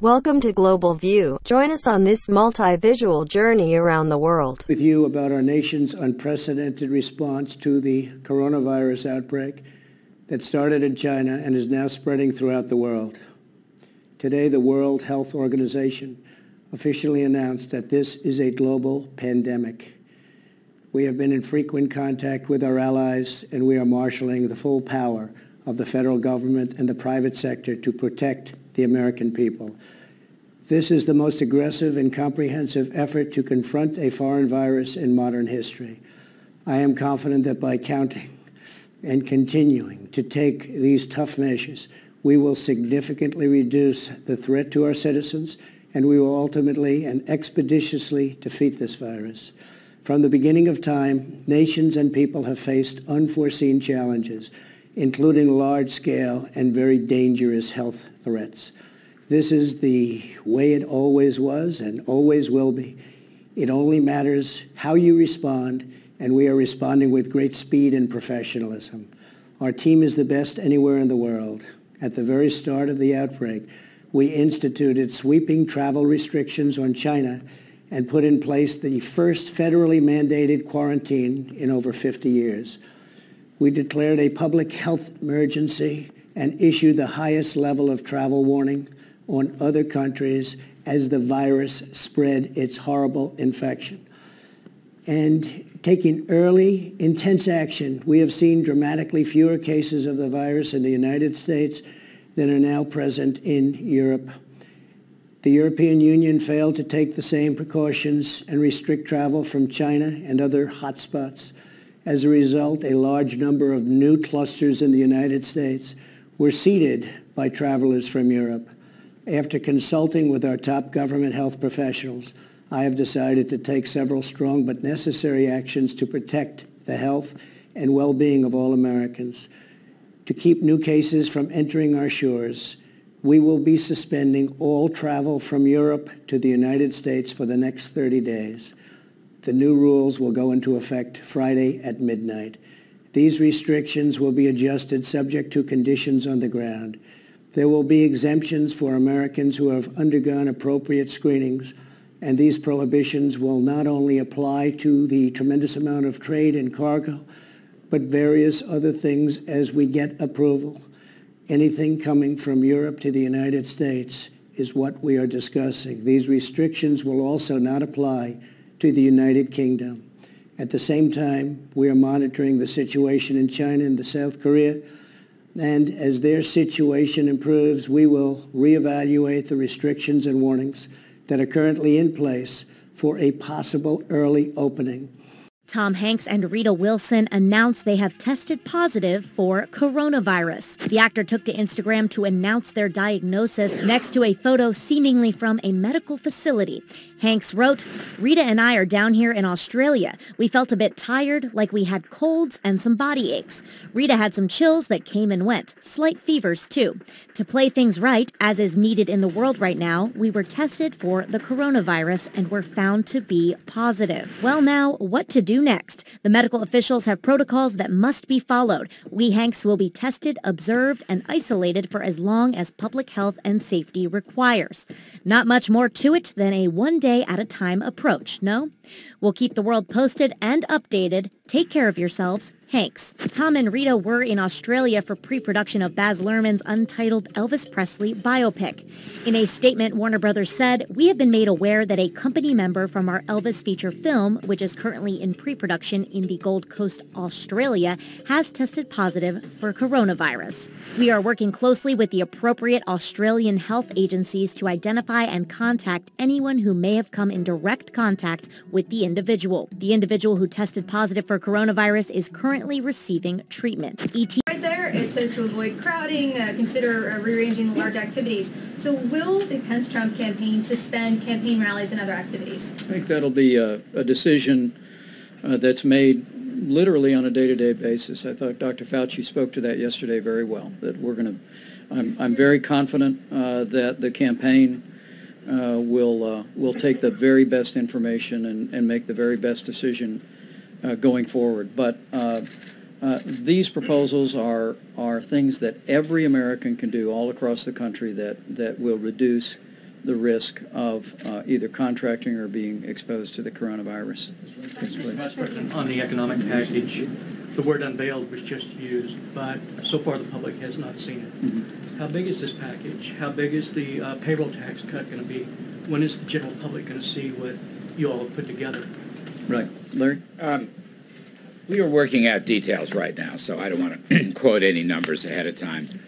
Welcome to Global View. Join us on this multi-visual journey around the world. With you about our nation's unprecedented response to the coronavirus outbreak that started in China and is now spreading throughout the world. Today, the World Health Organization officially announced that this is a global pandemic. We have been in frequent contact with our allies, and we are marshaling the full power of the federal government and the private sector to protect the American people. This is the most aggressive and comprehensive effort to confront a foreign virus in modern history. I am confident that by counting and continuing to take these tough measures, we will significantly reduce the threat to our citizens, and we will ultimately and expeditiously defeat this virus. From the beginning of time, nations and people have faced unforeseen challenges, including large-scale and very dangerous health threats. This is the way it always was and always will be. It only matters how you respond, and we are responding with great speed and professionalism. Our team is the best anywhere in the world. At the very start of the outbreak, we instituted sweeping travel restrictions on China and put in place the first federally mandated quarantine in over 50 years. We declared a public health emergency and issued the highest level of travel warning on other countries as the virus spread its horrible infection. And taking early, intense action, we have seen dramatically fewer cases of the virus in the United States than are now present in Europe. The European Union failed to take the same precautions and restrict travel from China and other hotspots. As a result, a large number of new clusters in the United States were seeded by travelers from Europe. After consulting with our top government health professionals, I have decided to take several strong but necessary actions to protect the health and well-being of all Americans. To keep new cases from entering our shores, we will be suspending all travel from Europe to the United States for the next 30 days. The new rules will go into effect Friday at midnight. These restrictions will be adjusted subject to conditions on the ground. There will be exemptions for Americans who have undergone appropriate screenings, and these prohibitions will not only apply to the tremendous amount of trade and cargo, but various other things as we get approval. Anything coming from Europe to the United States is what we are discussing. These restrictions will also not apply to the United Kingdom. At the same time, we are monitoring the situation in China and South Korea, and as their situation improves, we will reevaluate the restrictions and warnings that are currently in place for a possible early opening. Tom Hanks and Rita Wilson announced they have tested positive for coronavirus. The actor took to Instagram to announce their diagnosis next to a photo seemingly from a medical facility. Hanks wrote, "Rita and I are down here in Australia. We felt a bit tired, like we had colds and some body aches. Rita had some chills that came and went, slight fevers too. To play things right, as is needed in the world right now, we were tested for the coronavirus and were found to be positive." Well, now, what to do next? The medical officials have protocols that must be followed. We Hanks will be tested, observed, and isolated for as long as public health and safety requires. Not much more to it than a one-day at a time approach, no? We'll keep the world posted and updated. Take care of yourselves. Hanks. Tom and Rita were in Australia for pre-production of Baz Luhrmann's untitled Elvis Presley biopic. In a statement, Warner Brothers said, "We have been made aware that a company member from our Elvis feature film, which is currently in pre-production in the Gold Coast, Australia, has tested positive for coronavirus. We are working closely with the appropriate Australian health agencies to identify and contact anyone who may have come in direct contact with the individual. The individual who tested positive for coronavirus is currently receiving treatment." Right there, it says to avoid crowding, consider rearranging large activities. So will the Pence-Trump campaign suspend campaign rallies and other activities? I think that'll be a decision that's made literally on a day-to-day basis. I thought Dr. Fauci spoke to that yesterday very well, that we're going to, I'm very confident that the campaign will take the very best information and make the very best decision going forward. But these proposals are things that every American can do all across the country that will reduce the risk of either contracting or being exposed to the coronavirus. Vice President, on the economic package, the word unveiled was just used, but so far the public has not seen it. Mm-hmm. How big is this package? How big is the payroll tax cut going to be? When is the general public going to see what you all have put together? Right. Larry? We are working out details right now, so I don't want to quote any numbers ahead of time.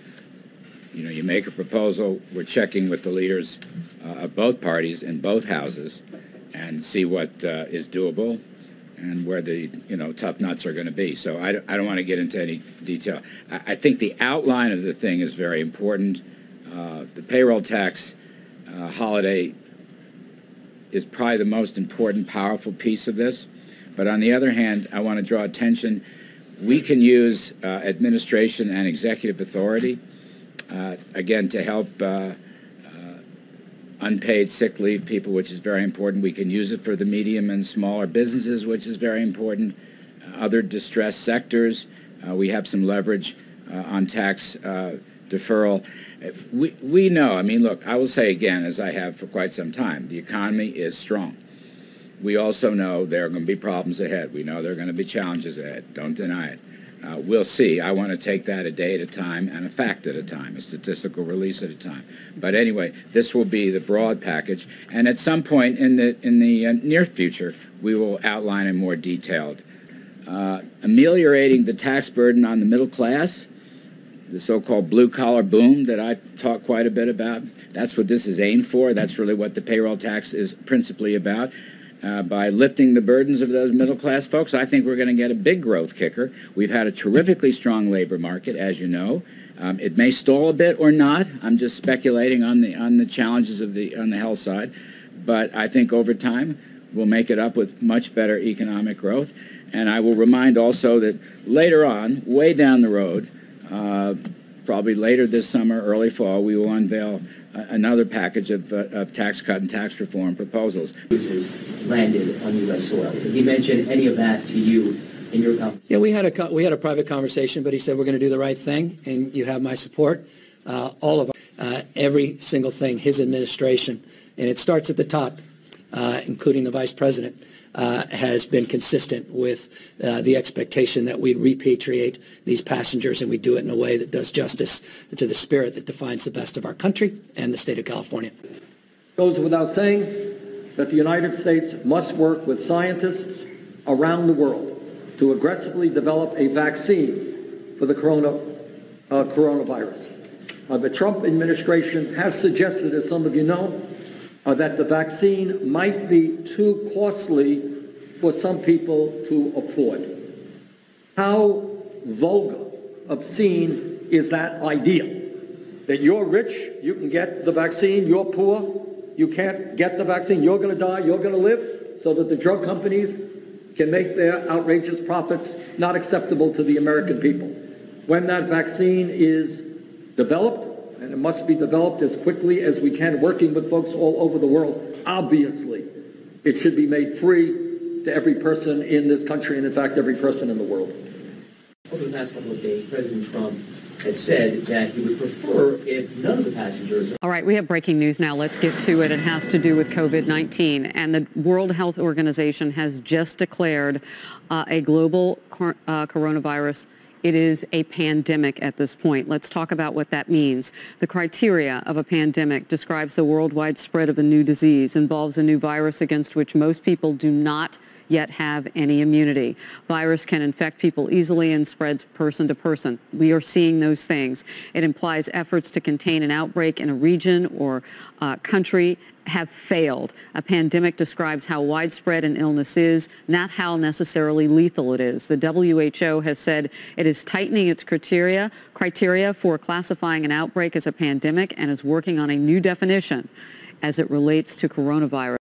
You know, you make a proposal, we're checking with the leaders of both parties in both houses and see what is doable and where the, tough nuts are going to be. So I don't want to get into any detail. I think the outline of the thing is very important. The payroll tax holiday is probably the most important, powerful piece of this. But on the other hand, I want to draw attention. We can use administration and executive authority, again, to help unpaid sick leave people, which is very important. We can use it for the medium and smaller businesses, which is very important. Other distressed sectors, we have some leverage on tax deferral. We know, look, I will say again, as I have for quite some time, the economy is strong. We also know there are going to be problems ahead. We know there are going to be challenges ahead. Don't deny it. We'll see. I want to take that a day at a time and a fact at a time, a statistical release at a time. But anyway, this will be the broad package. And at some point in the near future, we will outline in more detailed. Ameliorating the tax burden on the middle class, the so-called blue-collar boom that I talk quite a bit about. That's what this is aimed for. That's really what the payroll tax is principally about. By lifting the burdens of those middle-class folks, I think we're going to get a big growth kicker. We've had a terrifically strong labor market, as you know. It may stall a bit or not. I'm just speculating on the challenges on the health side. But I think over time, we'll make it up with much better economic growth. And I will remind also that later on, way down the road, probably later this summer, early fall, we will unveil another package of tax cut and tax reform proposals. Landed on U.S. soil. Did he mention any of that to you in your conversation? Yeah, we had a private conversation, but he said we're going to do the right thing, and you have my support. All of every single thing, his administration, and it starts at the top, including the vice president, has been consistent with the expectation that we'd repatriate these passengers, and we do it in a way that does justice to the spirit that defines the best of our country and the state of California. Goes without saying that the United States must work with scientists around the world to aggressively develop a vaccine for the coronavirus. The Trump administration has suggested, as some of you know, that the vaccine might be too costly for some people to afford. How vulgar, obscene is that idea? That you're rich, you can get the vaccine, you're poor, you can't get the vaccine, you're going to die, you're going to live, so that the drug companies can make their outrageous profits not acceptable to the American people. When that vaccine is developed, and it must be developed as quickly as we can, working with folks all over the world, obviously, it should be made free to every person in this country, and in fact, every person in the world. Over the past couple of days, President Trump has said that he would prefer if none of the passengers... All right, we have breaking news now. Let's get to it. It has to do with COVID-19. And the World Health Organization has just declared a global coronavirus. It is a pandemic at this point. Let's talk about what that means. The criteria of a pandemic describes the worldwide spread of a new disease, involves a new virus against which most people do not yet have any immunity. Virus can infect people easily and spreads person to person. We are seeing those things. It implies efforts to contain an outbreak in a region or country have failed. A pandemic describes how widespread an illness is, not how necessarily lethal it is. The WHO has said it is tightening its criteria for classifying an outbreak as a pandemic and is working on a new definition as it relates to coronavirus.